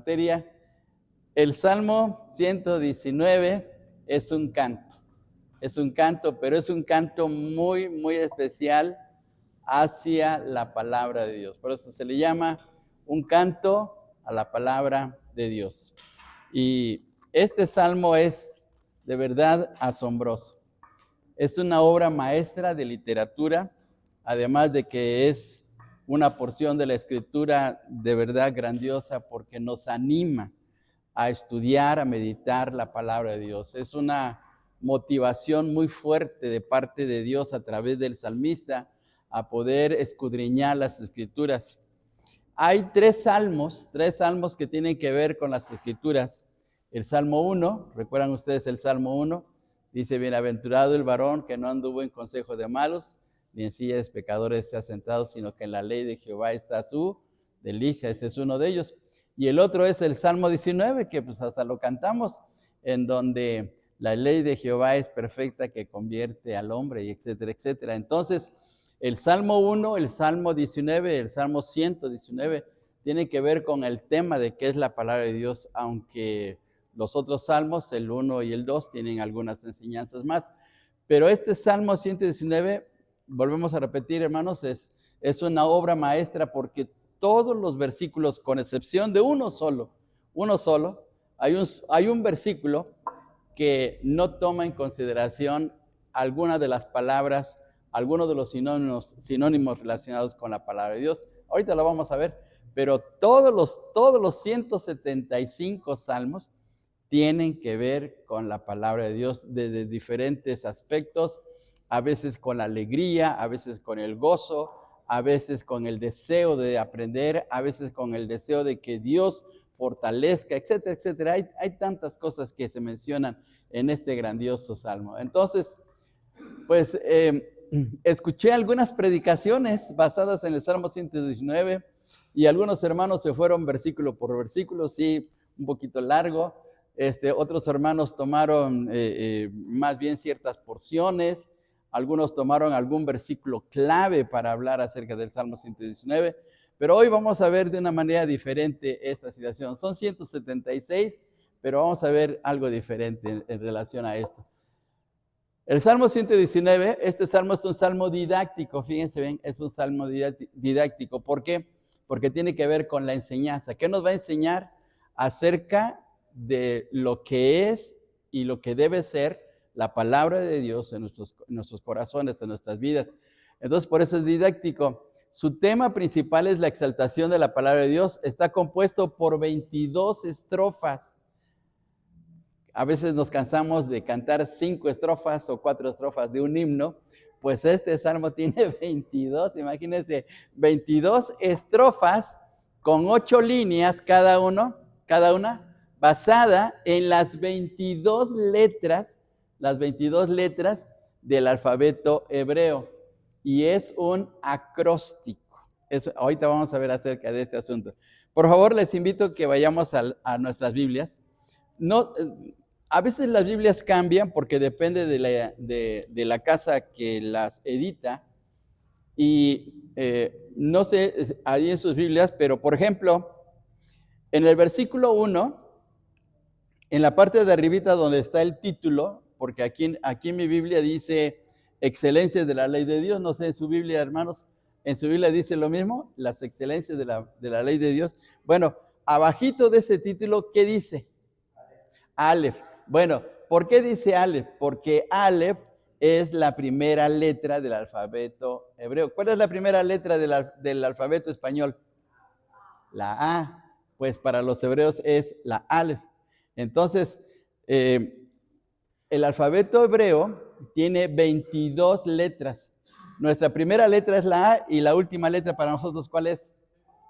materia. El Salmo 119 es un canto, pero es un canto muy, muy especial hacia la palabra de Dios. Por eso se le llama un canto a la palabra de Dios. Y este salmo es de verdad asombroso. Es una obra maestra de literatura, además de que es una porción de la escritura de verdad grandiosa porque nos anima a estudiar, a meditar la palabra de Dios. Es una motivación muy fuerte de parte de Dios a través del salmista a poder escudriñar las escrituras. Hay tres salmos que tienen que ver con las escrituras. El Salmo 1, ¿recuerdan ustedes el Salmo 1? Dice, bienaventurado el varón que no anduvo en consejo de malos, ni en silla de pecadores se ha sentado, sino que en la ley de Jehová está su delicia. Ese es uno de ellos. Y el otro es el Salmo 19, que pues hasta lo cantamos, en donde la ley de Jehová es perfecta que convierte al hombre, y etcétera, etcétera. Entonces, el Salmo 1, el Salmo 19, el Salmo 119, tiene que ver con el tema de qué es la palabra de Dios, aunque los otros salmos, el 1 y el 2, tienen algunas enseñanzas más. Pero este Salmo 119, volvemos a repetir, hermanos, es una obra maestra porque todos los versículos, con excepción de uno solo, hay un versículo que no toma en consideración alguna de las palabras, algunos de los sinónimos relacionados con la palabra de Dios. Ahorita lo vamos a ver, pero todos los 175 salmos tienen que ver con la palabra de Dios desde diferentes aspectos, a veces con la alegría, a veces con el gozo, a veces con el deseo de aprender, a veces con el deseo de que Dios fortalezca, etcétera, etcétera. Hay tantas cosas que se mencionan en este grandioso salmo. Entonces, pues escuché algunas predicaciones basadas en el Salmo 119 y algunos hermanos se fueron versículo por versículo, sí, un poquito largo. Otros hermanos tomaron más bien ciertas porciones, algunos tomaron algún versículo clave para hablar acerca del Salmo 119, pero hoy vamos a ver de una manera diferente esta situación. Son 176, pero vamos a ver algo diferente en relación a esto. El Salmo 119, este salmo es un salmo didáctico, fíjense bien, es un salmo didáctico. ¿Por qué? Porque tiene que ver con la enseñanza. ¿Qué nos va a enseñar acerca de lo que es y lo que debe ser la palabra de Dios en nuestros corazones, en nuestras vidas? Entonces, por eso es didáctico. Su tema principal es la exaltación de la palabra de Dios. Está compuesto por 22 estrofas. A veces nos cansamos de cantar 5 estrofas o 4 estrofas de un himno, pues este salmo tiene 22, imagínense, 22 estrofas con 8 líneas cada una, basada en las 22 letras del alfabeto hebreo. Y es un acróstico. Ahorita vamos a ver acerca de este asunto. Por favor, les invito a que vayamos a nuestras Biblias. No, a veces las Biblias cambian porque depende de la casa que las edita. Y no sé, ahí en sus Biblias, pero por ejemplo, en el versículo 1, en la parte de arribita donde está el título, porque aquí en mi Biblia dice excelencias de la ley de Dios, no sé, en su Biblia, hermanos, en su Biblia dice lo mismo, las excelencias de la ley de Dios. Bueno, abajito de ese título, ¿qué dice? Aleph. Bueno, ¿por qué dice Aleph? Porque Aleph es la primera letra del alfabeto hebreo. ¿Cuál es la primera letra del alfabeto español? La A. Pues para los hebreos es la Aleph. Entonces, el alfabeto hebreo tiene 22 letras. Nuestra primera letra es la A y la última letra para nosotros, ¿cuál es?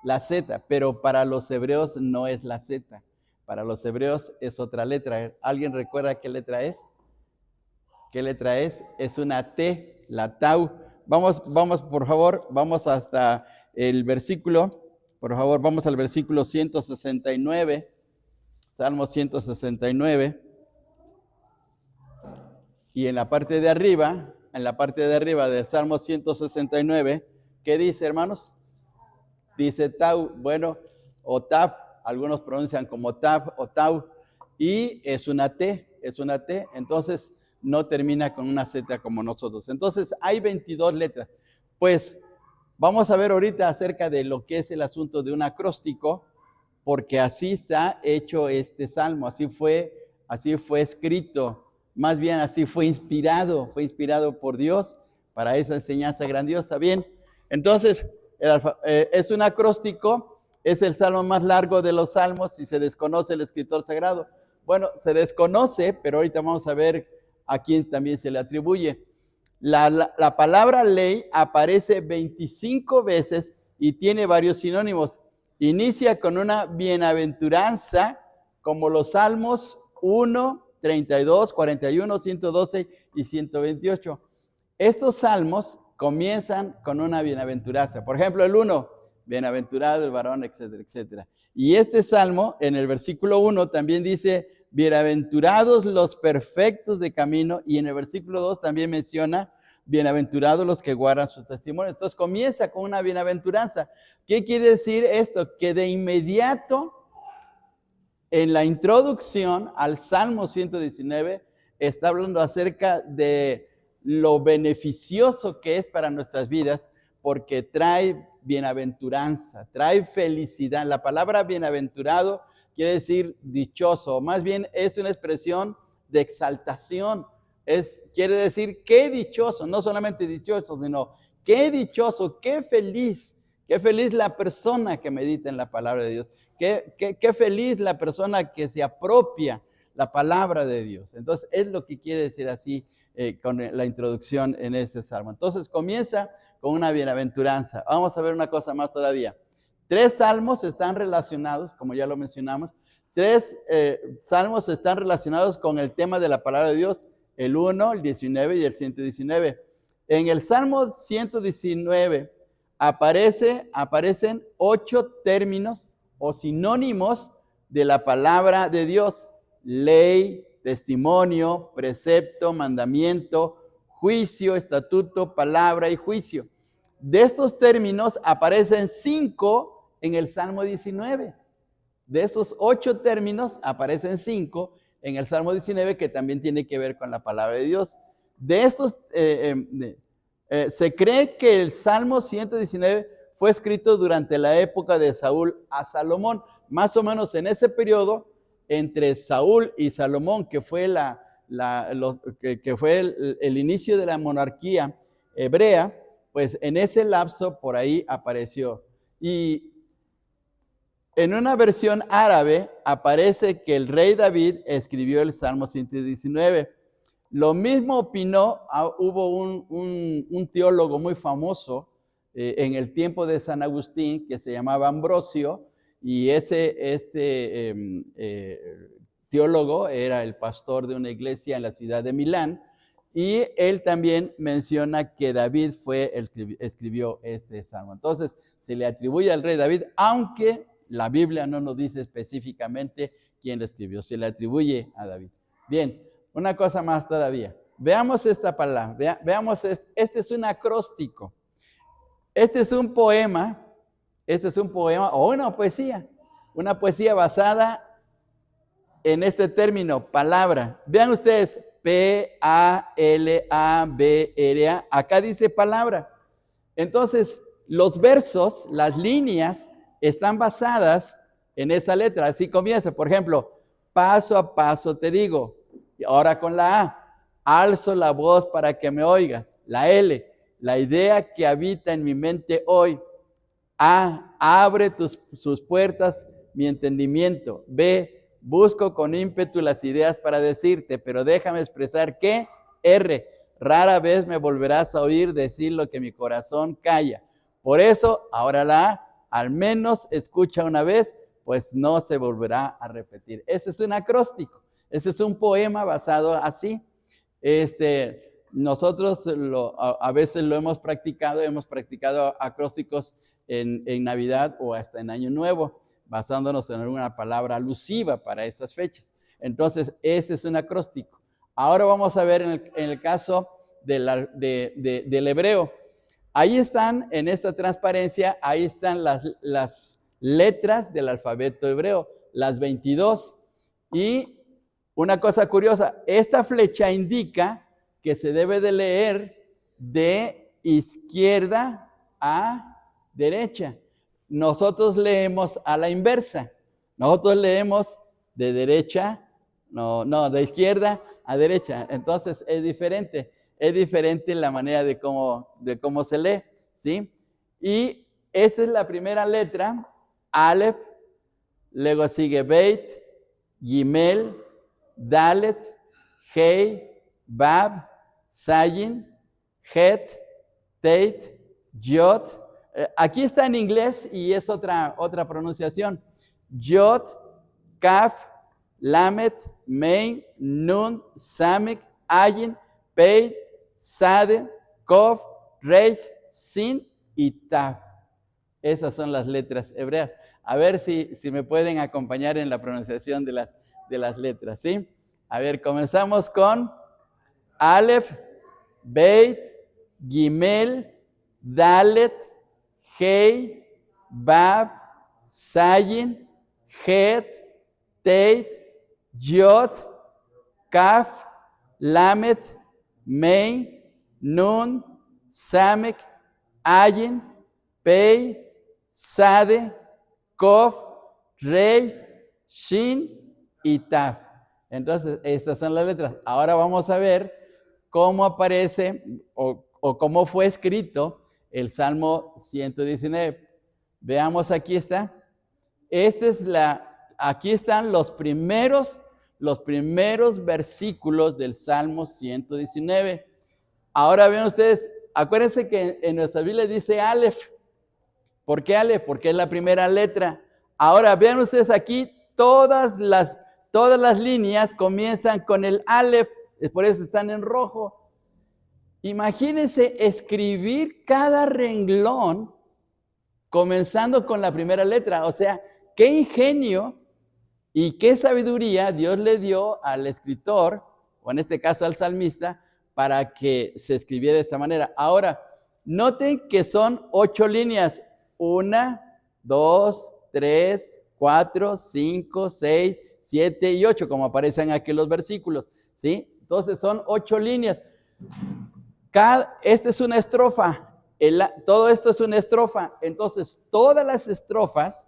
La Z, pero para los hebreos no es la Z. Para los hebreos es otra letra. ¿Alguien recuerda qué letra es? ¿Qué letra es? Es una T, la Tau. Vamos, por favor, vamos hasta el versículo. Por favor, vamos al versículo 169. Salmo 169. Y en la parte de arriba del Salmo 169, ¿qué dice, hermanos? Dice Tau, bueno, o Taf, algunos pronuncian como Tab o Tau, y es una T, entonces no termina con una Z como nosotros. Entonces hay 22 letras. Pues vamos a ver ahorita acerca de lo que es el asunto de un acróstico, porque así está hecho este salmo, así fue escrito, más bien así fue inspirado por Dios para esa enseñanza grandiosa. Bien, entonces es un acróstico, es el salmo más largo de los salmos y se desconoce el escritor sagrado. Bueno, se desconoce, pero ahorita vamos a ver a quién también se le atribuye. La palabra ley aparece 25 veces y tiene varios sinónimos. Inicia con una bienaventuranza, como los Salmos 1, 32, 41, 112 y 128. Estos salmos comienzan con una bienaventuranza. Por ejemplo, el 1, bienaventurado el varón, etcétera, etcétera. Y este salmo, en el versículo 1, también dice, bienaventurados los perfectos de camino, y en el versículo 2 también menciona, bienaventurados los que guardan sus testimonios. Entonces comienza con una bienaventuranza. ¿Qué quiere decir esto? Que de inmediato, en la introducción al Salmo 119, está hablando acerca de lo beneficioso que es para nuestras vidas, porque trae bienaventuranza, trae felicidad. La palabra bienaventurado quiere decir dichoso, más bien es una expresión de exaltación. Quiere decir qué dichoso, no solamente dichoso, sino qué dichoso, qué feliz la persona que medita en la palabra de Dios, qué feliz la persona que se apropia la palabra de Dios. Entonces es lo que quiere decir así con la introducción en este salmo. Entonces comienza con una bienaventuranza. Vamos a ver una cosa más todavía. 3 salmos están relacionados, como ya lo mencionamos, 3 salmos están relacionados con el tema de la palabra de Dios, el 1, el 19 y el 119. En el Salmo 119 aparecen 8 términos o sinónimos de la palabra de Dios: ley, testimonio, precepto, mandamiento, juicio, estatuto, palabra y juicio. De estos términos aparecen 5 en el Salmo 19. De esos 8 términos aparecen 5 en el Salmo 19, que también tiene que ver con la palabra de Dios. De esos, se cree que el Salmo 119 fue escrito durante la época de Saúl a Salomón, más o menos en ese periodo entre Saúl y Salomón, que fue el inicio de la monarquía hebrea. Pues en ese lapso por ahí apareció. Y en una versión árabe aparece que el rey David escribió el Salmo 119. Lo mismo opinó, hubo un teólogo muy famoso en el tiempo de San Agustín, que se llamaba Ambrosio, y este teólogo era el pastor de una iglesia en la ciudad de Milán, y él también menciona que David fue el que escribió este salmo. Entonces se le atribuye al rey David, aunque la Biblia no nos dice específicamente quién lo escribió, se le atribuye a David. Bien, una cosa más todavía. Veamos esta palabra, veamos, este es un acróstico. Este es un poema o una poesía basada en este término, palabra. Vean ustedes, P-A-L-A-B-R-A, acá dice palabra. Entonces, los versos, las líneas, están basadas en esa letra. Así comienza, por ejemplo, paso a paso te digo. Y ahora con la A, alzo la voz para que me oigas. La L, la idea que habita en mi mente hoy. A, abre sus puertas mi entendimiento. B, busco con ímpetu las ideas para decirte, pero déjame expresar que. R, rara vez me volverás a oír decir lo que mi corazón calla. Por eso, ahora la A, al menos escucha una vez, pues no se volverá a repetir. Ese es un acróstico, ese es un poema basado así. Nosotros a veces lo hemos practicado acrósticos en Navidad o hasta en Año Nuevo, basándonos en alguna palabra alusiva para esas fechas. Entonces, ese es un acróstico. Ahora vamos a ver en el caso del hebreo. Ahí están, en esta transparencia, ahí están las letras del alfabeto hebreo, las 22. Y una cosa curiosa, esta flecha indica que se debe de leer de izquierda a derecha. Nosotros leemos a la inversa. Nosotros leemos de derecha, de izquierda a derecha. Entonces es diferente la manera de cómo se lee, ¿sí? Y esta es la primera letra, Aleph, luego sigue Beit, Gimel, Dalet, Hei, Bab, Zayin, Het, Teit, Yod. Aquí está en inglés y es otra pronunciación. Yod, Kaf, Lamet, Mein, Nun, Samek, Ayin, Pei, Sade, Kof, Reish, Sin y Tav. Esas son las letras hebreas. A ver si me pueden acompañar en la pronunciación de las letras, ¿sí? A ver, comenzamos con Aleph, Beit, Gimel, Dalet, Hei, Bab, Zayin, Het, Teit, Yod, Kaf, Lamed, Mein, Nun, Samek, Ayin, Pei, Sade, Kof, Reish, Shin y Tav. Entonces, estas son las letras. Ahora vamos a ver cómo aparece o cómo fue escrito el Salmo 119. Veamos, aquí está. Aquí están los primeros versículos del Salmo 119. Ahora vean ustedes, acuérdense que en nuestra Biblia dice Aleph. ¿Por qué Aleph? Porque es la primera letra. Ahora vean ustedes aquí, todas las líneas comienzan con el Aleph, por eso están en rojo. Imagínense escribir cada renglón comenzando con la primera letra. O sea, qué ingenio y qué sabiduría Dios le dio al escritor, o en este caso al salmista, para que se escribiera de esa manera. Ahora, noten que son 8 líneas. 1, 2, 3, 4, 5, 6, 7 y 8, como aparecen aquí los versículos, ¿sí? Entonces son 8 líneas. Esta es una estrofa. Todo esto es una estrofa. Entonces, todas las estrofas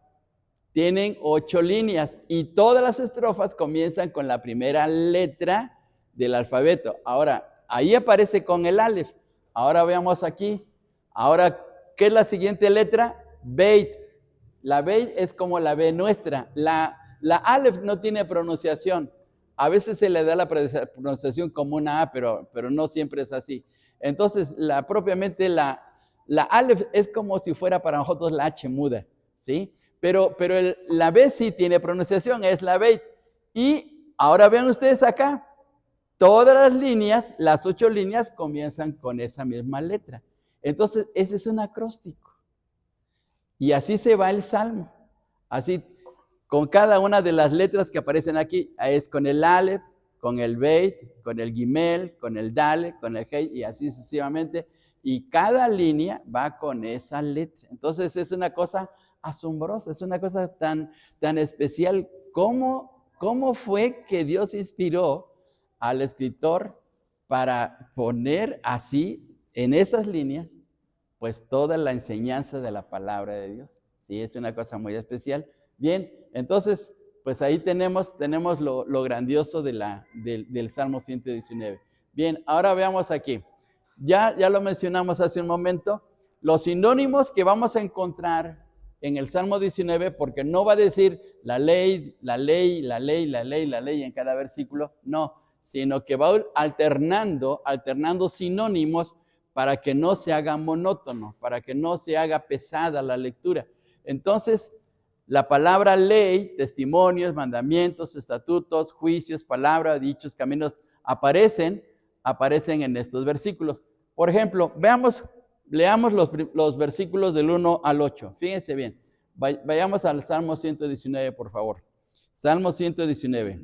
tienen 8 líneas y todas las estrofas comienzan con la primera letra del alfabeto. Ahora, ahí aparece con el Aleph. Ahora veamos aquí. Ahora, ¿qué es la siguiente letra? Beit. La Beit es como la B nuestra. La Aleph no tiene pronunciación. A veces se le da la pronunciación como una A, pero no siempre es así. Entonces, propiamente la Aleph es como si fuera para nosotros la H muda, ¿sí? Pero la B sí tiene pronunciación, es la Beit. Y ahora vean ustedes acá, todas las líneas, las 8 líneas comienzan con esa misma letra. Entonces, ese es un acróstico. Y así se va el Salmo. Así, con cada una de las letras que aparecen aquí, es con el Aleph, con el Beit, con el Gimel, con el Dalet, con el Hei, y así sucesivamente. Y cada línea va con esa letra. Entonces, es una cosa asombrosa, es una cosa tan especial. ¿Cómo fue que Dios inspiró al escritor para poner así, en esas líneas, pues toda la enseñanza de la palabra de Dios? Sí, es una cosa muy especial. Bien, entonces, pues ahí tenemos lo grandioso del Salmo 119. Bien, ahora veamos aquí. Ya lo mencionamos hace un momento, los sinónimos que vamos a encontrar en el Salmo 19, porque no va a decir la ley en cada versículo, no, sino que va alternando sinónimos para que no se haga monótono, para que no se haga pesada la lectura. Entonces, la palabra ley, testimonios, mandamientos, estatutos, juicios, palabra, dichos, caminos, aparecen en estos versículos. Por ejemplo, leamos los versículos del 1 al 8. Fíjense bien. Vayamos al Salmo 119, por favor. Salmo 119.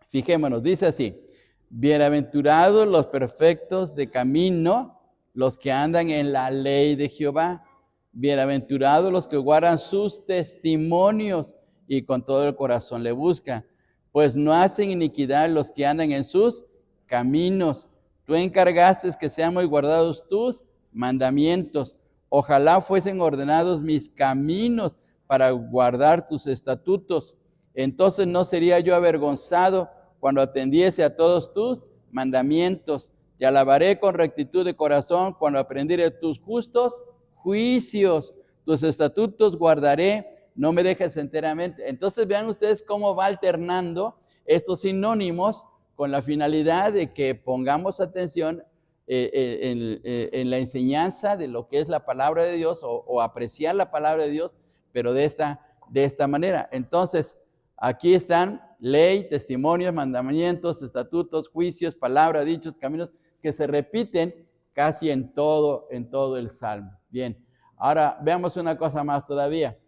Fijémonos, dice así: bienaventurados los perfectos de camino, los que andan en la ley de Jehová. Bienaventurados los que guardan sus testimonios y con todo el corazón le buscan, pues no hacen iniquidad los que andan en sus caminos. Tú encargaste que sean muy guardados tus mandamientos. Ojalá fuesen ordenados mis caminos para guardar tus estatutos. Entonces no sería yo avergonzado cuando atendiese a todos tus mandamientos. Te alabaré con rectitud de corazón cuando aprendiere tus justos juicios. Tus estatutos guardaré, no me dejes enteramente. Entonces vean ustedes cómo va alternando estos sinónimos con la finalidad de que pongamos atención en la enseñanza de lo que es la palabra de Dios o apreciar la palabra de Dios, pero de esta manera. Entonces, aquí están ley, testimonios, mandamientos, estatutos, juicios, palabra, dichos, caminos, que se repiten casi en todo el Salmo. Bien, ahora veamos una cosa más todavía.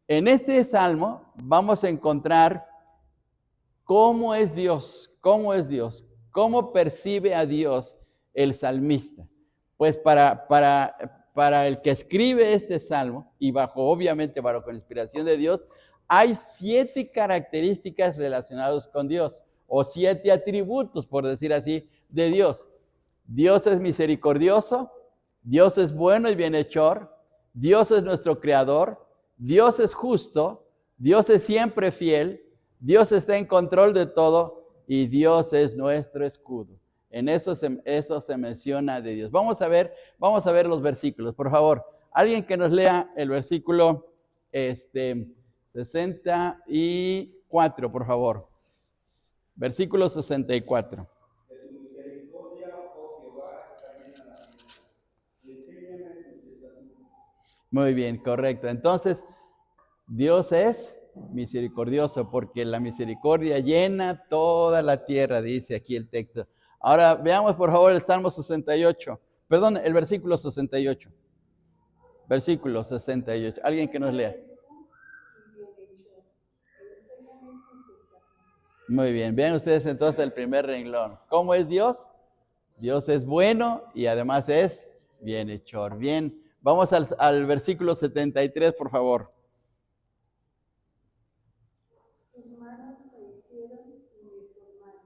En este Salmo vamos a encontrar cómo es Dios, cómo percibe a Dios el salmista. Pues para el que escribe este Salmo, y obviamente bajo la inspiración de Dios, hay 7 características relacionadas con Dios, o 7 atributos, por decir así, de Dios. Dios es misericordioso, Dios es bueno y bienhechor, Dios es nuestro creador, Dios es justo, Dios es siempre fiel, Dios está en control de todo y Dios es nuestro escudo. En eso se menciona de Dios. Vamos a ver los versículos, por favor. Alguien que nos lea el versículo 64, por favor. Versículo 64. Muy bien, correcto. Entonces, Dios es misericordioso porque la misericordia llena toda la tierra, dice aquí el texto. Ahora veamos por favor el Salmo 68. Perdón, el versículo 68. Versículo 68. Alguien que nos lea. Muy bien, vean ustedes entonces el primer renglón. ¿Cómo es Dios? Dios es bueno y además es bienhechor. Bien, vamos al versículo 73, por favor. Tus manos me hicieron y me formaron.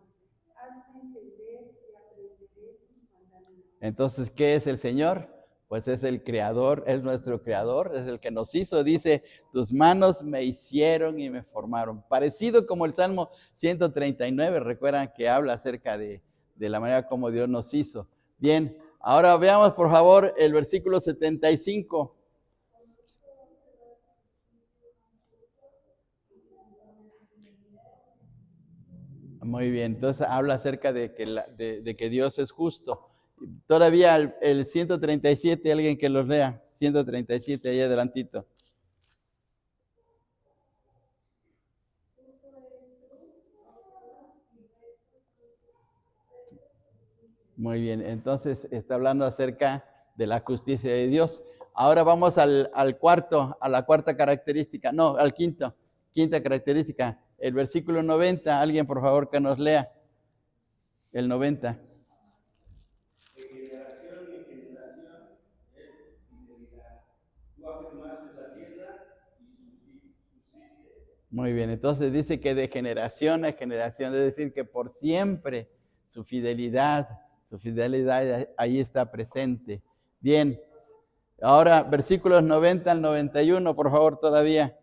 Hazme entender y aprenderé tus mandamientos. Entonces, ¿qué es el Señor? Pues es el creador, es nuestro creador, es el que nos hizo. Dice, tus manos me hicieron y me formaron. Parecido como el Salmo 139, recuerdan que habla acerca de la manera como Dios nos hizo. Bien, ahora veamos por favor el versículo 75. Muy bien, entonces habla acerca de que Dios es justo. Todavía el 137, alguien que los lea. 137, ahí adelantito. Muy bien, entonces está hablando acerca de la justicia de Dios. Ahora vamos a la cuarta característica, no, quinta característica, el versículo 90, alguien por favor que nos lea, el 90. De generación en generación es fidelidad. Tú afirmaste la tierra y subsiste. Muy bien, entonces dice que de generación a generación, es decir, que por siempre su fidelidad ahí está presente. Bien, ahora versículos 90 al 91, por favor, todavía.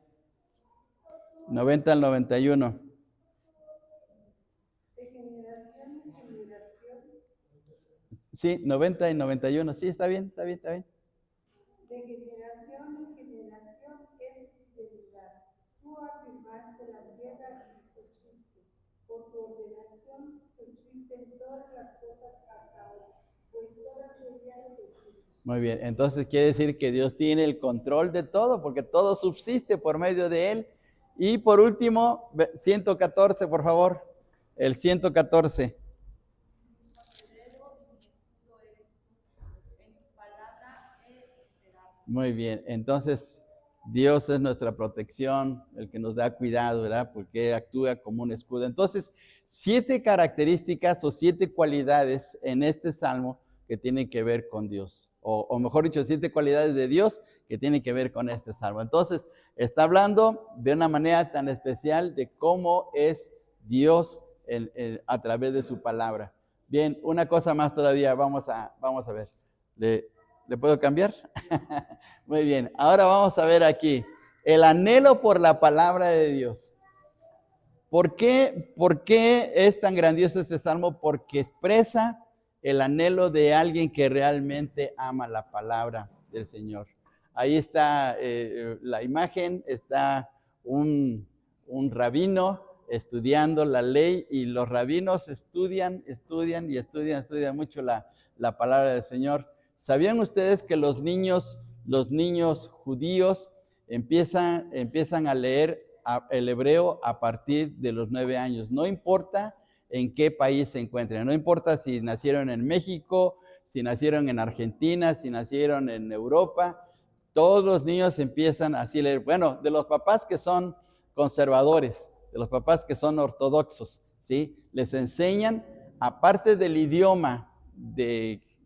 90 al 91. De generación en generación. Sí, 90 y 91. Sí, está bien. De generación en generación es fidelidad. Tú afirmaste la tierra y subsiste. Por tu ordenación subsisten todas las cosas hasta hoy, pues todas ellas existen. Muy bien, entonces quiere decir que Dios tiene el control de todo, porque todo subsiste por medio de Él. Y por último, 114, por favor. El 114. Muy bien, entonces Dios es nuestra protección, el que nos da cuidado, ¿verdad? Porque actúa como un escudo. Entonces, 7 características o 7 cualidades en este salmo que tienen que ver con Dios. O mejor dicho, 7 cualidades de Dios que tienen que ver con este salmo. Entonces, está hablando de una manera tan especial de cómo es Dios a través de su palabra. Bien, una cosa más todavía, vamos a ver. ¿Le puedo cambiar? Muy bien, ahora vamos a ver aquí. El anhelo por la palabra de Dios. ¿Por qué es tan grandioso este salmo? Porque expresa el anhelo de alguien que realmente ama la palabra del Señor. Ahí está la imagen, está un rabino estudiando la ley, y los rabinos estudian mucho la palabra del Señor. ¿Sabían ustedes que los niños judíos empiezan a leer el hebreo a partir de los 9 años? No importa en qué país se encuentren, no importa si nacieron en México, si nacieron en Argentina, si nacieron en Europa, todos los niños empiezan así a leer. Bueno, de los papás que son conservadores, de los papás que son ortodoxos, ¿sí? Les enseñan, aparte del idioma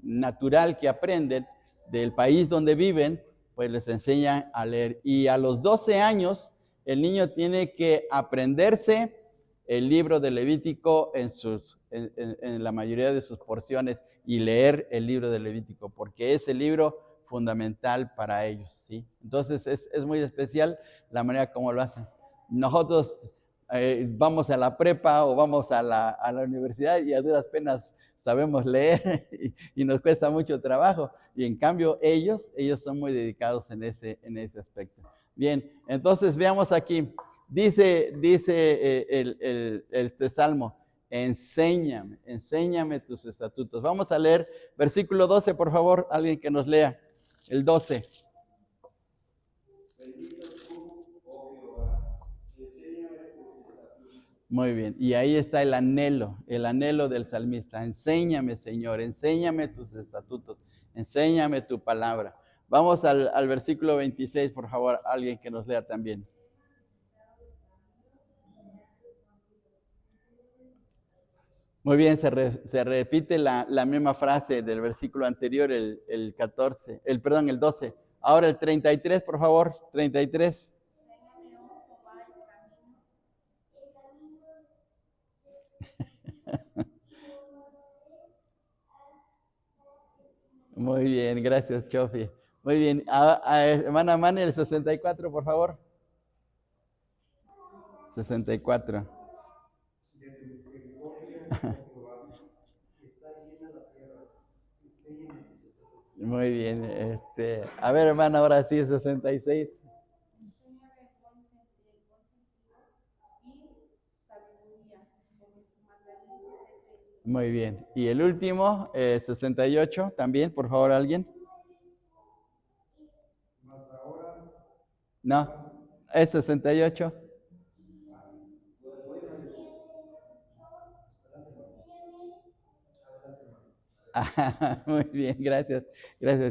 natural que aprenden del país donde viven, pues les enseñan a leer. Y a los 12 años, el niño tiene que aprenderse el libro de Levítico en la mayoría de sus porciones, y leer el libro de Levítico, porque es el libro fundamental para ellos, ¿sí? Entonces es muy especial la manera como lo hacen. Nosotros vamos a la prepa o vamos a la universidad y a duras penas sabemos leer y nos cuesta mucho trabajo, y en cambio ellos son muy dedicados en ese aspecto. Bien, entonces veamos aquí. Dice este salmo: enséñame tus estatutos. Vamos a leer versículo 12, por favor, alguien que nos lea el 12. Bendito tú, oh Jehová, enséñame tus estatutos. Muy bien, y ahí está el anhelo del salmista. Enséñame, Señor, enséñame tus estatutos, enséñame tu palabra. Vamos al versículo 26, por favor, alguien que nos lea también. Muy bien, se repite la misma frase del versículo anterior, el 14, el 12. Ahora el 33, por favor, 33. Muy bien, gracias, Chofi. Muy bien, hermana Mane, el 64, por favor. 64. De tu misericordia, oh Jehová, está llena la tierra. Enséñame tus estatutos. Muy bien, a ver, hermana, ahora sí, 66. Enséñame buen sentido y sabiduría, porque tu mandamiento es eterno. Muy bien. Y el último, 68, también, por favor, alguien. Mas ahora, No, es 68. bueno eres tú. Adelante, hermano. Adelante, hermano. Muy bien, gracias,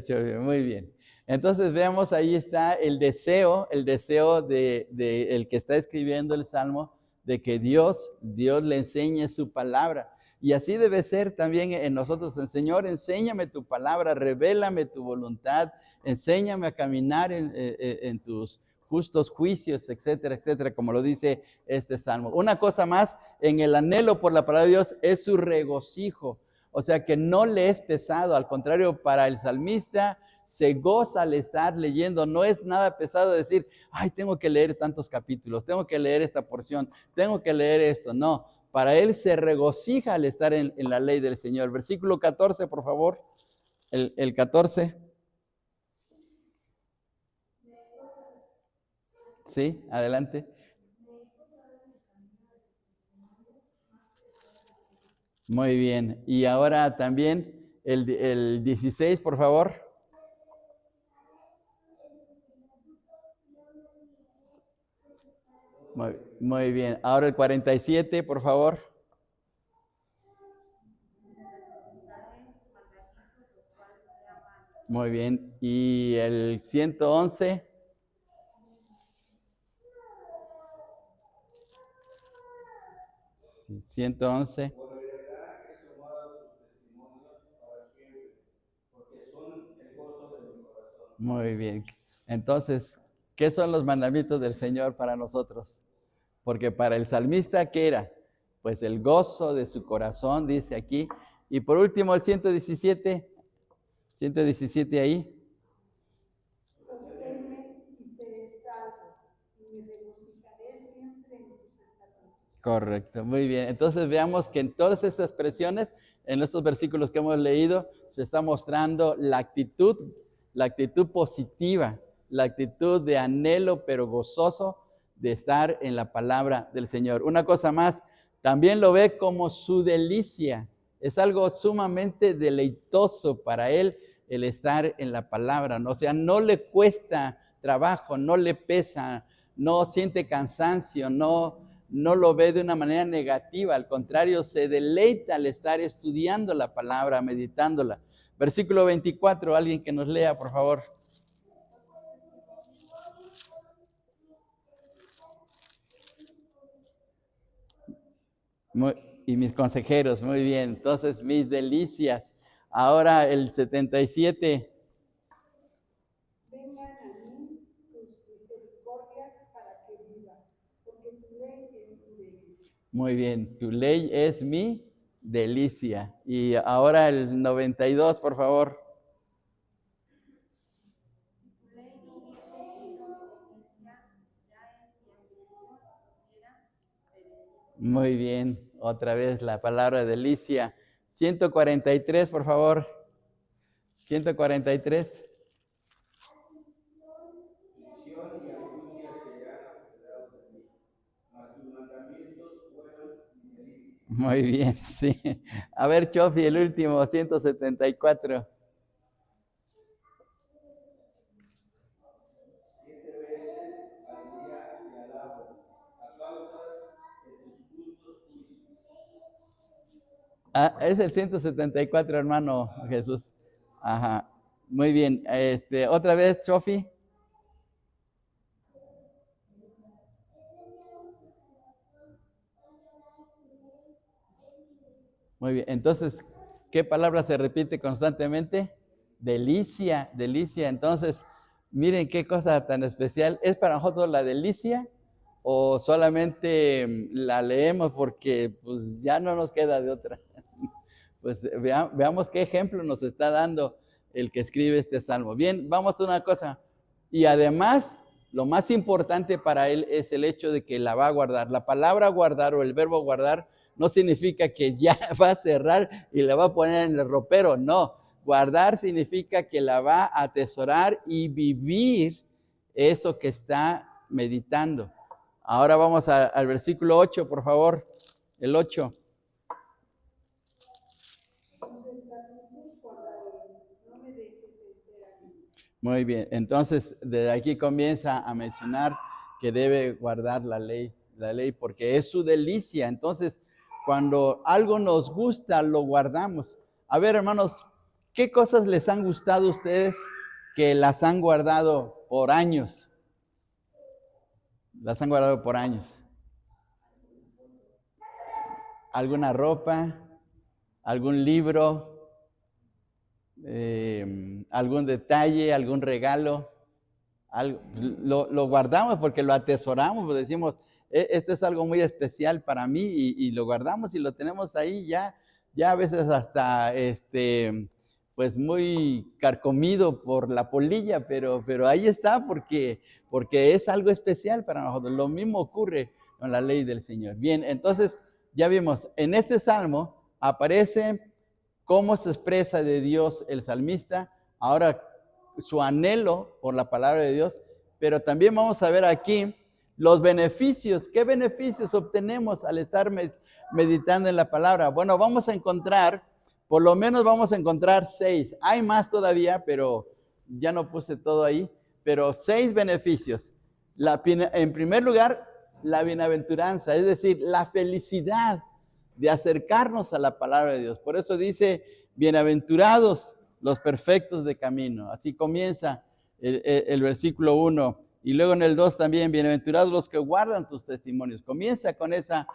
Chofi, muy bien. Entonces veamos, ahí está el deseo de el que está escribiendo el Salmo, de que Dios le enseñe su palabra. Y así debe ser también en nosotros. El Señor, enséñame tu palabra, revélame tu voluntad, enséñame a caminar en tus justos juicios, etcétera, etcétera, como lo dice este Salmo. Una cosa más, en el anhelo por la palabra de Dios es su regocijo. O sea que no le es pesado, al contrario, para el salmista se goza al estar leyendo. No es nada pesado decir, ay, tengo que leer tantos capítulos, tengo que leer esta porción, tengo que leer esto. No, para él se regocija al estar en la ley del Señor. Versículo 14, por favor, el 14. Sí, adelante. Muy bien. Y ahora también el 16, por favor. Muy bien. Ahora el 47, por favor. Muy bien. Y el 111. Sí, 111. Por verdad he tomado tus testimonios para siempre. Muy bien. Entonces, ¿qué son los mandamientos del Señor para nosotros? Porque para el salmista, ¿qué era? Pues el gozo de su corazón, dice aquí. Y por último, el 117 ahí. Sosténme y seré salvo, y me regocijaré siempre en tus estatutos. Correcto, muy bien. Entonces veamos que en todas estas expresiones, en estos versículos que hemos leído, se está mostrando la actitud positiva, la actitud de anhelo pero gozoso de estar en la palabra del Señor. Una cosa más, también lo ve como su delicia. Es algo sumamente deleitoso para él el estar en la palabra, ¿no? O sea, no le cuesta trabajo, no le pesa, no siente cansancio, no lo ve de una manera negativa, al contrario, se deleita al estar estudiando la palabra, meditándola. Versículo 24, alguien que nos lea, por favor. Y mis consejeros, muy bien. Entonces, mis delicias. Ahora el 77. Vengan a mí tus misericordias para que viva, porque tu ley es mi delicia. Muy bien, tu ley es mi delicia. Y ahora el 92, por favor. Tu ley no hubiese sido mi delicia, ya en mi aflicción hubiera perecido. Muy bien, otra vez la palabra delicia. 143, por favor. 143. Aflicción y angustia serán apoderados de mí, mas tus mandamientos fueron mi delicia. Muy bien, sí. A ver, Chofi, el último, 174. 7 veces al día te alabo, a causa de tus justos juicios. Es el 174, hermano Jesús. Ajá. Muy bien. Otra vez, Chofi. Muy bien. Entonces, ¿qué palabra se repite constantemente? Delicia, delicia. Entonces, miren qué cosa tan especial. ¿Es para nosotros la delicia o solamente la leemos porque pues ya no nos queda de otra? Pues veamos qué ejemplo nos está dando el que escribe este salmo. Bien, vamos a una cosa. Y además, lo más importante para él es el hecho de que la va a guardar. La palabra guardar o el verbo guardar no significa que ya va a cerrar y la va a poner en el ropero. No, guardar significa que la va a atesorar y vivir eso que está meditando. Ahora vamos al versículo 8, por favor. El 8. Tus estatutos guardaré, no me dejes enteramente. Muy bien, entonces desde aquí comienza a mencionar que debe guardar la ley porque es su delicia. Entonces, cuando algo nos gusta, lo guardamos. A ver, hermanos, ¿qué cosas les han gustado a ustedes que las han guardado por años? Las han guardado por años. ¿Alguna ropa? ¿Algún libro? ¿Algún detalle? ¿Algún regalo? Lo guardamos porque lo atesoramos, pues decimos, esto es algo muy especial para mí y lo guardamos y lo tenemos ahí ya a veces hasta pues muy carcomido por la polilla, pero ahí está porque es algo especial para nosotros. Lo mismo ocurre con la ley del Señor. Bien, entonces ya vimos, en este salmo aparece cómo se expresa de Dios el salmista. Ahora su anhelo por la palabra de Dios, pero también vamos a ver aquí los beneficios. ¿Qué beneficios obtenemos al estar meditando en la palabra? Bueno, vamos a encontrar, por lo menos vamos a encontrar 6. Hay más todavía, pero ya no puse todo ahí, pero 6 beneficios. En primer lugar, la bienaventuranza, es decir, la felicidad de acercarnos a la palabra de Dios. Por eso dice, bienaventurados los perfectos de camino. Así comienza el versículo 1. Y luego en el 2 también, bienaventurados los que guardan tus testimonios. Comienza con esa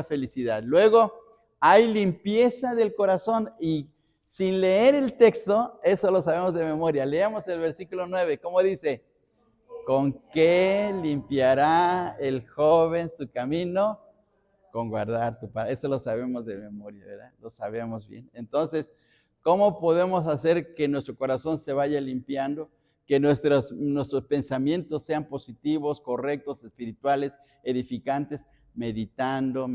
felicidad. Luego hay limpieza del corazón. Y Sin leer el texto, eso lo sabemos de memoria. Leamos el versículo 9. ¿Cómo dice? ¿Con qué limpiará el joven su camino? Con guardar tu palabra. Eso lo sabemos de memoria, ¿verdad? Lo sabemos bien. Entonces, ¿cómo podemos hacer que nuestro corazón se vaya limpiando? Que nuestros pensamientos sean positivos, correctos, espirituales, edificantes, meditando en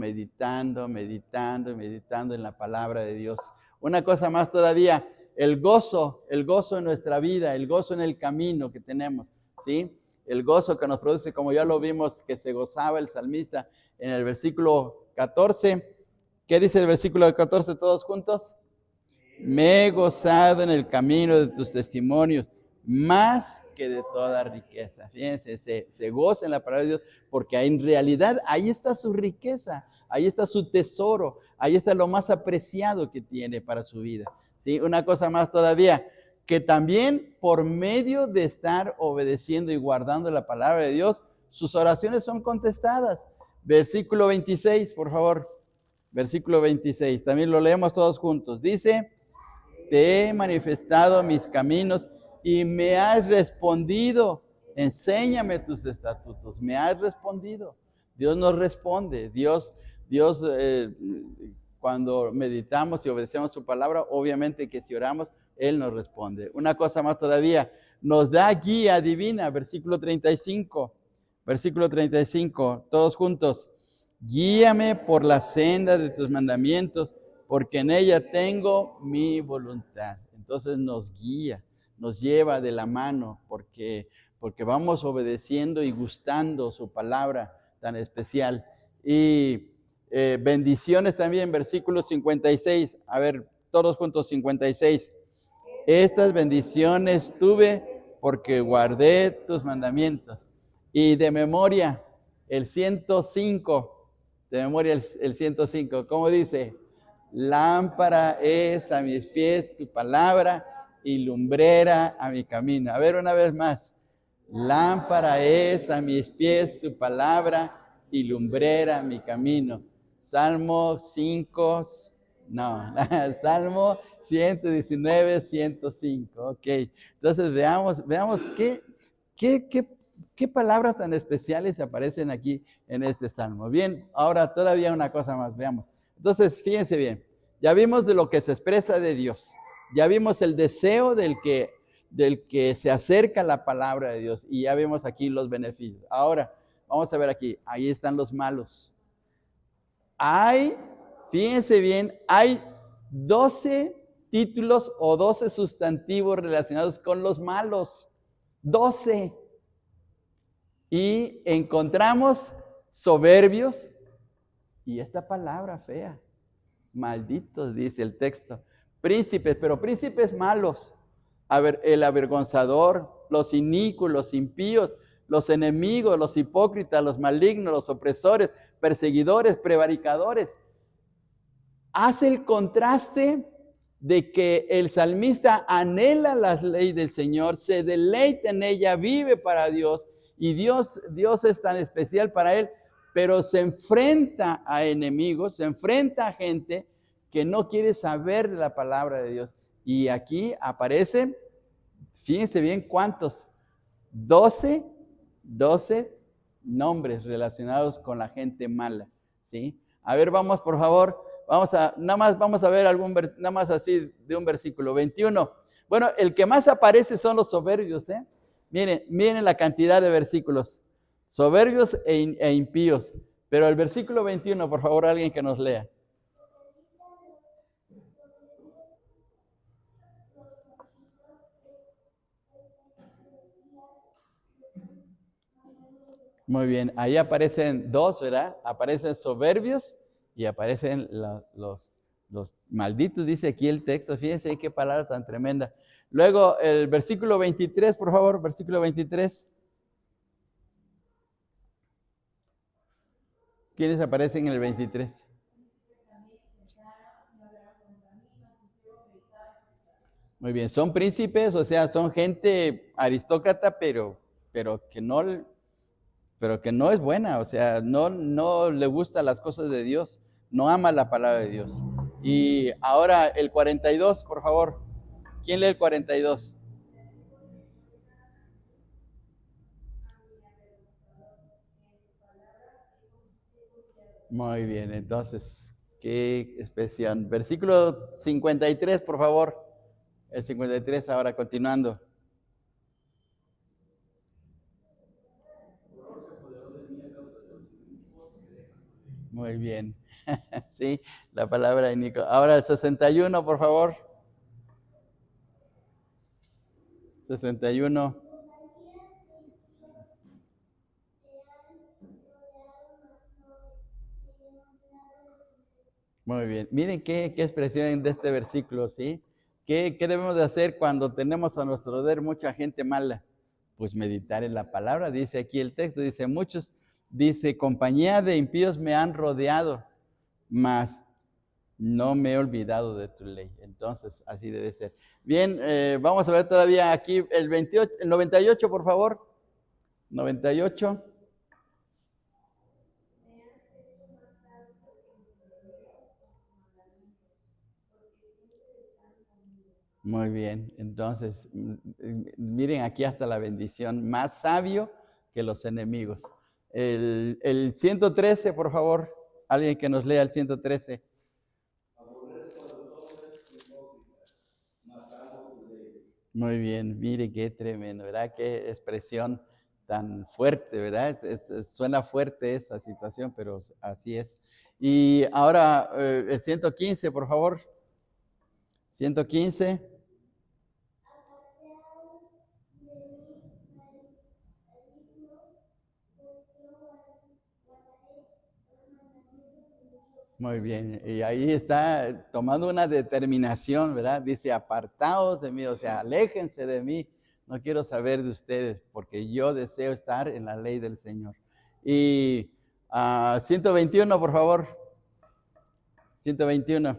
la palabra de Dios. Una cosa más todavía, el gozo en nuestra vida, el gozo en el camino que tenemos, ¿sí? El gozo que nos produce, como ya lo vimos, que se gozaba el salmista en el versículo 14. ¿Qué dice el versículo 14 todos juntos? Me he gozado en el camino de tus testimonios, más que de toda riqueza. Fíjense, se goza en la palabra de Dios, porque en realidad ahí está su riqueza, ahí está su tesoro, ahí está lo más apreciado que tiene para su vida. ¿Sí? Una cosa más todavía, que también por medio de estar obedeciendo y guardando la palabra de Dios, sus oraciones son contestadas. Versículo 26, por favor. Versículo 26, también lo leemos todos juntos. Dice, te he manifestado mis caminos y me has respondido. Enséñame tus estatutos. Me has respondido. Dios nos responde. Dios cuando meditamos y obedecemos su palabra, obviamente que si oramos, Él nos responde. Una cosa más todavía, nos da guía divina, versículo 35. Versículo 35, todos juntos. Guíame por la senda de tus mandamientos, porque en ella tengo mi voluntad. Entonces nos guía, nos lleva de la mano, porque vamos obedeciendo y gustando su palabra tan especial. Y bendiciones también, versículo 56. A ver, todos juntos, 56. Estas bendiciones tuve porque guardé tus mandamientos. Y de memoria, el 105. De memoria, el 105. ¿Cómo dice? Lámpara es a mis pies tu palabra y lumbrera a mi camino. A ver, una vez más. Lámpara es a mis pies tu palabra y lumbrera a mi camino. Salmo 5, no, Salmo 119, 105. Ok, entonces veamos qué palabras tan especiales aparecen aquí en este salmo. Bien, ahora todavía una cosa más, veamos. Entonces, fíjense bien, ya vimos de lo que se expresa de Dios, ya vimos el deseo del que se acerca a la palabra de Dios y ya vemos aquí los beneficios. Ahora, vamos a ver aquí, ahí están los malos. Fíjense bien, hay 12 títulos o 12 sustantivos relacionados con los malos. 12. Y encontramos soberbios y esta palabra fea. Malditos, dice el texto. Príncipes, pero príncipes malos. A ver, el avergonzador, los inicuos, los impíos, los enemigos, los hipócritas, los malignos, los opresores, perseguidores, prevaricadores. Hace el contraste de que el salmista anhela las leyes del Señor, se deleita en ella, vive para Dios, y Dios es tan especial para él, pero se enfrenta a enemigos, se enfrenta a gente que no quiere saber de la palabra de Dios. Y aquí aparecen, fíjense bien cuántos, 12 nombres relacionados con la gente mala, ¿sí? A ver, vamos por favor, vamos a ver nada más así de un versículo, 21. Bueno, el que más aparece son los soberbios, ¿eh? Miren la cantidad de versículos, soberbios e impíos. Pero el versículo 21, por favor, alguien que nos lea. Muy bien, ahí aparecen dos, ¿verdad? Aparecen soberbios y aparecen los malditos, dice aquí el texto. Fíjense qué palabra tan tremenda. Luego el versículo 23, por favor, versículo 23. ¿Quiénes aparecen en el 23? Muy bien, son príncipes, o sea, son gente aristócrata, pero que no es buena, o sea, no le gustan las cosas de Dios, no ama la palabra de Dios. Y ahora el 42, por favor. ¿Quién lee el 42? Muy bien, entonces, qué expresión. Versículo 53, por favor. El 53, ahora continuando. Muy bien. Sí, la palabra inico. Ahora el 61, por favor. 61. Muy bien. Miren qué expresión de este versículo, ¿sí? ¿Qué debemos de hacer cuando tenemos a nuestro alrededor mucha gente mala? Pues meditar en la palabra. Dice aquí el texto, dice muchos, dice, compañía de impíos me han rodeado, mas no me he olvidado de tu ley. Entonces, así debe ser. Bien, vamos a ver todavía aquí el 28, el 98, por favor. 98. Muy bien, entonces, miren aquí hasta la bendición, más sabio que los enemigos. El 113, por favor, alguien que nos lea el 113. Muy bien, mire qué tremendo, ¿verdad? Qué expresión tan fuerte, ¿verdad? Suena fuerte esa situación, pero así es. Y ahora el 115, por favor. 115. Muy bien, y ahí está tomando una determinación, ¿verdad? Dice, apartaos de mí, o sea, aléjense de mí, no quiero saber de ustedes, porque yo deseo estar en la ley del Señor. Y 121, por favor. 121.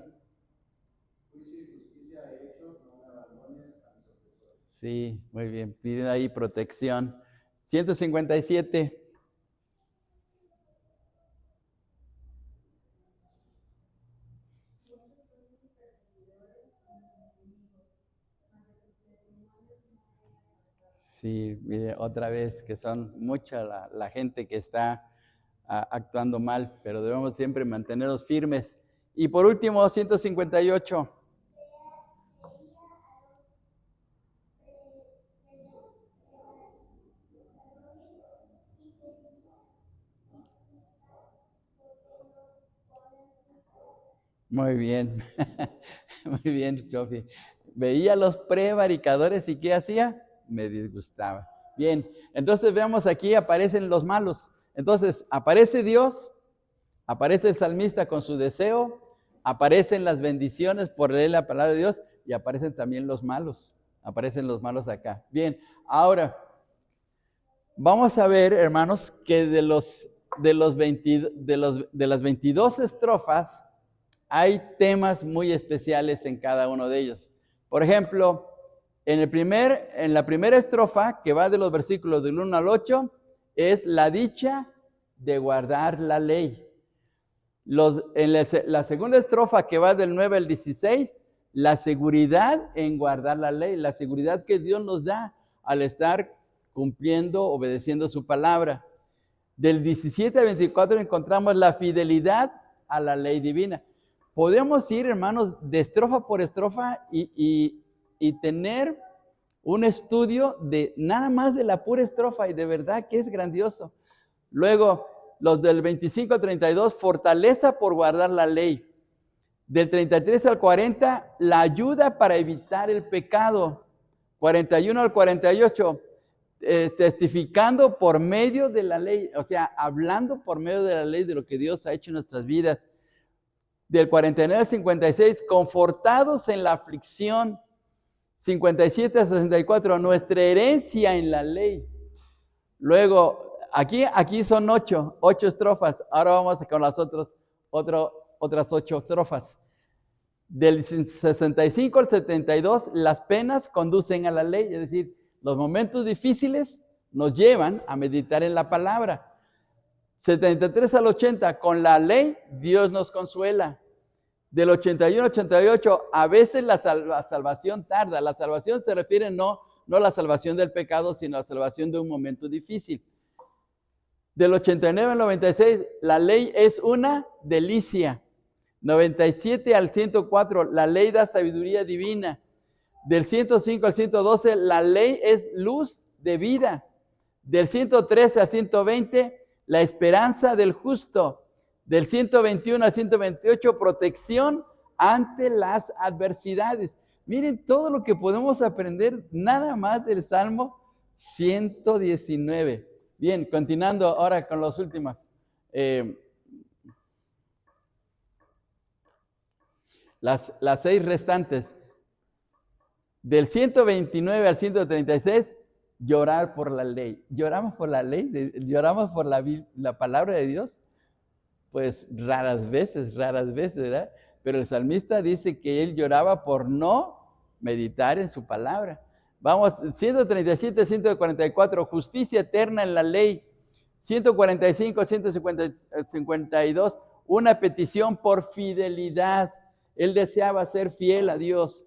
Juicio y justicia he hecho, no me abandones a mis opresores. Sí, muy bien, piden ahí protección. 157. Sí, mire, otra vez que son mucha la gente que está actuando mal, pero debemos siempre mantenernos firmes. Y por último, 158. Muy bien, muy bien, Chofi. Veía a los prevaricadores y ¿qué hacía? Me disgustaba. Bien, entonces veamos aquí, aparecen los malos. Entonces, aparece Dios, aparece el salmista con su deseo, aparecen las bendiciones por leer la palabra de Dios y aparecen también los malos. Aparecen los malos acá. Bien, ahora, vamos a ver, hermanos, que de las 22 estrofas, hay temas muy especiales en cada uno de ellos. Por ejemplo, en la primera estrofa, que va de los versículos del 1 al 8, es la dicha de guardar la ley. En la segunda estrofa, que va del 9 al 16, la seguridad en guardar la ley, la seguridad que Dios nos da al estar cumpliendo, obedeciendo su palabra. Del 17 al 24 encontramos la fidelidad a la ley divina. Podemos ir, hermanos, de estrofa por estrofa y tener un estudio de nada más de la pura estrofa, y de verdad que es grandioso. Luego, los del 25 al 32, fortaleza por guardar la ley. Del 33 al 40, la ayuda para evitar el pecado. 41 al 48, testificando por medio de la ley, o sea, hablando por medio de la ley de lo que Dios ha hecho en nuestras vidas. Del 49 al 56, confortados en la aflicción. 57 a 64, nuestra herencia en la ley. Luego, aquí son 8 estrofas. Ahora vamos con las otras 8 estrofas. Del 65 al 72, las penas conducen a la ley, es decir, los momentos difíciles nos llevan a meditar en la palabra. 73 al 80, con la ley Dios nos consuela. Del 81 al 88, a veces la salvación tarda. La salvación se refiere no a la salvación del pecado, sino a la salvación de un momento difícil. Del 89 al 96, la ley es una delicia. 97 al 104, la ley da sabiduría divina. Del 105 al 112, la ley es luz de vida. Del 113 al 120, la esperanza del justo. Del 121 al 128, protección ante las adversidades. Miren todo lo que podemos aprender nada más del Salmo 119. Bien, continuando ahora con las últimas. Las 6 restantes. Del 129 al 136, llorar por la ley. ¿Lloramos por la ley? ¿Lloramos por la palabra de Dios? Pues raras veces, ¿verdad? Pero el salmista dice que él lloraba por no meditar en su palabra. Vamos, 137, 144, justicia eterna en la ley. 145, 152, una petición por fidelidad. Él deseaba ser fiel a Dios.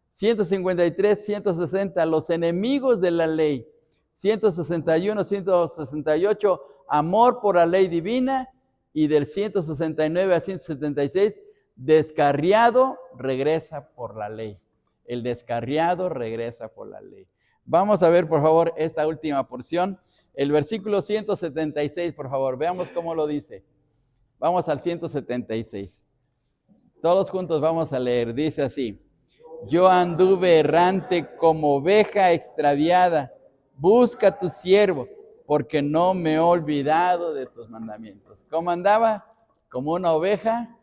153, 160, los enemigos de la ley. 161, 168, amor por la ley divina. Y del 169 a 176, descarriado regresa por la ley. El descarriado regresa por la ley. Vamos a ver, por favor, esta última porción. El versículo 176, por favor, veamos cómo lo dice. Vamos al 176. Todos juntos vamos a leer. Dice así: yo anduve errante como oveja extraviada. Busca a tu siervo, porque no me he olvidado de tus mandamientos. ¿Cómo andaba? Como una oveja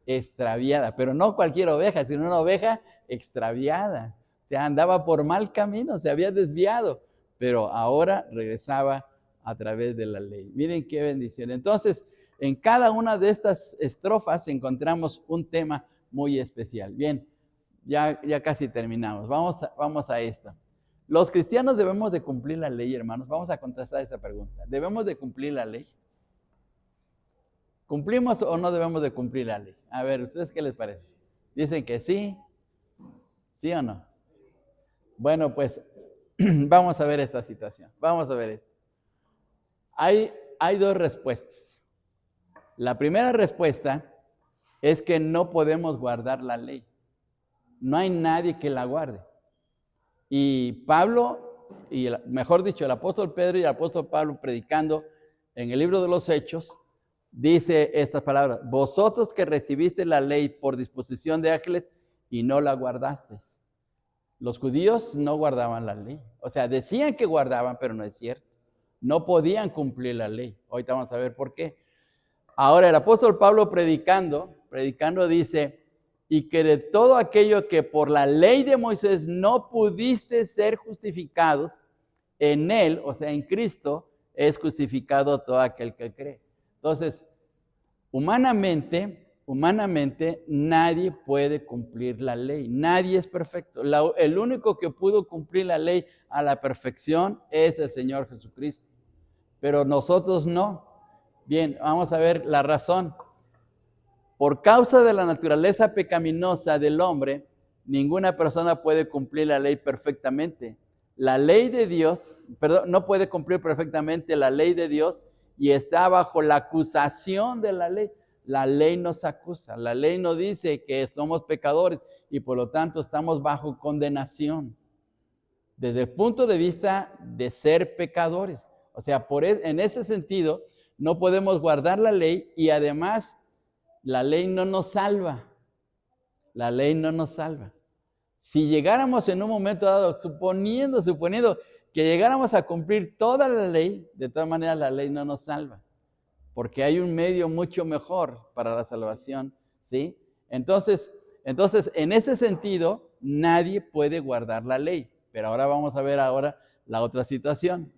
extraviada, pero no cualquier oveja, sino una oveja extraviada. O sea, andaba por mal camino, se había desviado, pero ahora regresaba a través de la ley. Miren qué bendición. Entonces, en cada una de estas estrofas encontramos un tema muy especial. Bien, ya casi terminamos. Vamos a esto. Los cristianos debemos de cumplir la ley, hermanos. Vamos a contestar esa pregunta. ¿Debemos de cumplir la ley? ¿Cumplimos o no debemos de cumplir la ley? A ver, ¿ustedes qué les parece? ¿Dicen que sí? ¿Sí o no? Bueno, pues vamos a ver esta situación. Vamos a ver esto. Hay 2 respuestas. La primera respuesta es que no podemos guardar la ley. No hay nadie que la guarde. Y Pablo, mejor dicho, el apóstol Pedro y el apóstol Pablo predicando en el libro de los Hechos, dice estas palabras: vosotros que recibiste la ley por disposición de ángeles y no la guardasteis. Los judíos no guardaban la ley. O sea, decían que guardaban, pero no es cierto. No podían cumplir la ley. Ahorita vamos a ver por qué. Ahora el apóstol Pablo predicando dice: y que de todo aquello que por la ley de Moisés no pudiste ser justificados, en él, o sea, en Cristo, es justificado todo aquel que cree. Entonces, humanamente, nadie puede cumplir la ley. Nadie es perfecto. El único que pudo cumplir la ley a la perfección es el Señor Jesucristo. Pero nosotros no. Bien, vamos a ver la razón. Por causa de la naturaleza pecaminosa del hombre, ninguna persona puede cumplir la ley perfectamente. La ley de Dios, no puede cumplir perfectamente la ley de Dios y está bajo la acusación de la ley. La ley nos acusa, la ley nos dice que somos pecadores y por lo tanto estamos bajo condenación. Desde el punto de vista de ser pecadores. O sea, en ese sentido, no podemos guardar la ley y además la ley no nos salva. La ley no nos salva. Si llegáramos en un momento dado, suponiendo que llegáramos a cumplir toda la ley, de todas maneras la ley no nos salva. Porque hay un medio mucho mejor para la salvación, ¿sí? Entonces, en ese sentido, nadie puede guardar la ley. Pero ahora vamos a ver la otra situación.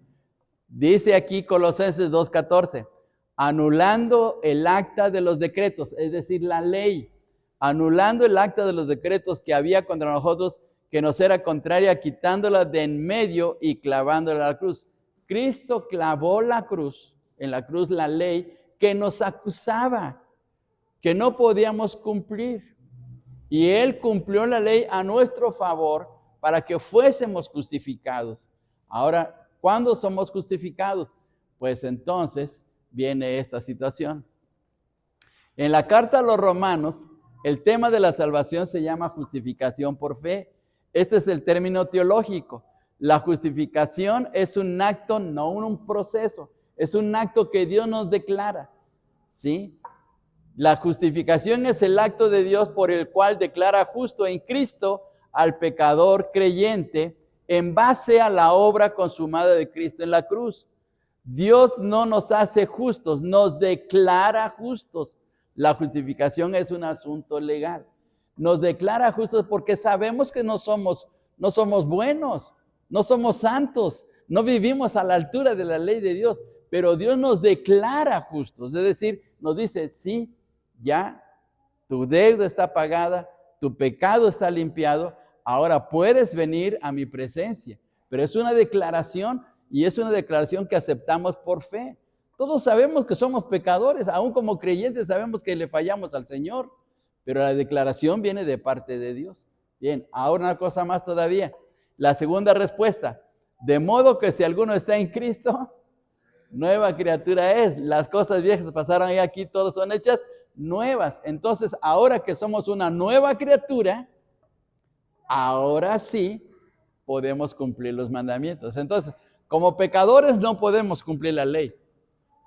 Dice aquí Colosenses 2:14, anulando el acta de los decretos, es decir, la ley, anulando el acta de los decretos que había contra nosotros, que nos era contraria, quitándola de en medio y clavándola a la cruz. Cristo clavó en la cruz la ley que nos acusaba. que no podíamos cumplir. Y Él cumplió la ley a nuestro favor para que fuésemos justificados. Ahora, ¿cuándo somos justificados? Pues entonces viene esta situación. En la carta a los Romanos, el tema de la salvación se llama justificación por fe. Este es el término teológico. La justificación es un acto, no un proceso. Es un acto que Dios nos declara, ¿sí? La justificación es el acto de Dios por el cual declara justo en Cristo al pecador creyente en base a la obra consumada de Cristo en la cruz. Dios no nos hace justos, nos declara justos. La justificación es un asunto legal. Nos declara justos porque sabemos que no somos buenos, no somos santos, no vivimos a la altura de la ley de Dios, pero Dios nos declara justos. Es decir, nos dice, sí, ya, tu deuda está pagada, tu pecado está limpiado, ahora puedes venir a mi presencia. Pero es una declaración y es una declaración que aceptamos por fe. Todos sabemos que somos pecadores, aún como creyentes sabemos que le fallamos al Señor, pero la declaración viene de parte de Dios. Bien, ahora una cosa más todavía. La segunda respuesta, de modo que si alguno está en Cristo, nueva criatura es. Las cosas viejas pasaron y aquí todas son hechas nuevas. Entonces, ahora que somos una nueva criatura, ahora sí podemos cumplir los mandamientos. Entonces, como pecadores no podemos cumplir la ley.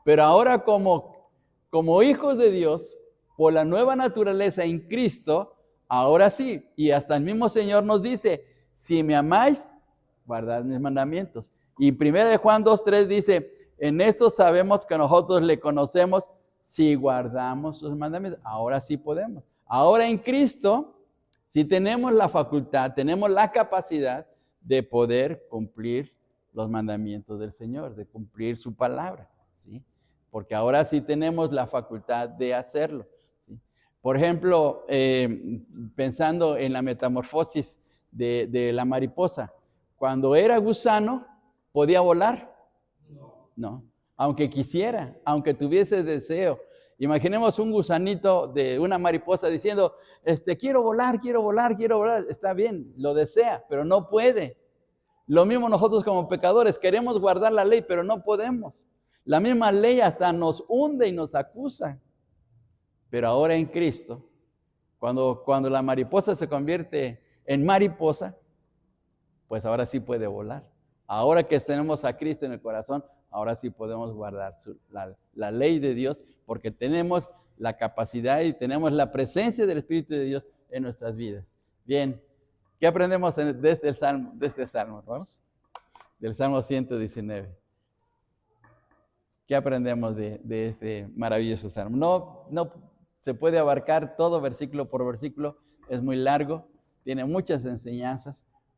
Pero ahora como hijos de Dios, por la nueva naturaleza en Cristo, ahora sí. Y hasta el mismo Señor nos dice, si me amáis, guardad mis mandamientos. Y 1 Juan 2:3 dice, en esto sabemos que nosotros le conocemos si guardamos sus mandamientos. Ahora sí podemos. Ahora en Cristo, sí tenemos la facultad, tenemos la capacidad de poder cumplir los mandamientos del Señor, de cumplir su palabra, ¿sí? Porque ahora sí tenemos la facultad de hacerlo, ¿sí? Por ejemplo, pensando en la metamorfosis de la mariposa, cuando era gusano, ¿podía volar? No, aunque quisiera, aunque tuviese deseo. Imaginemos un gusanito de una mariposa diciendo, quiero volar, quiero volar, quiero volar. Está bien, lo desea, pero no puede. Lo mismo nosotros como pecadores, queremos guardar la ley, pero no podemos. La misma ley hasta nos hunde y nos acusa. Pero ahora en Cristo, cuando la mariposa se convierte en mariposa, pues ahora sí puede volar. Ahora que tenemos a Cristo en el corazón, ahora sí podemos guardar la ley de Dios, porque tenemos la capacidad y tenemos la presencia del Espíritu de Dios en nuestras vidas. Bien, ¿qué aprendemos de este salmo? ¿Vamos? Del Salmo 119. ¿Qué aprendemos de este maravilloso salmo? No se puede abarcar todo versículo por versículo, es muy largo, tiene muchas enseñanzas,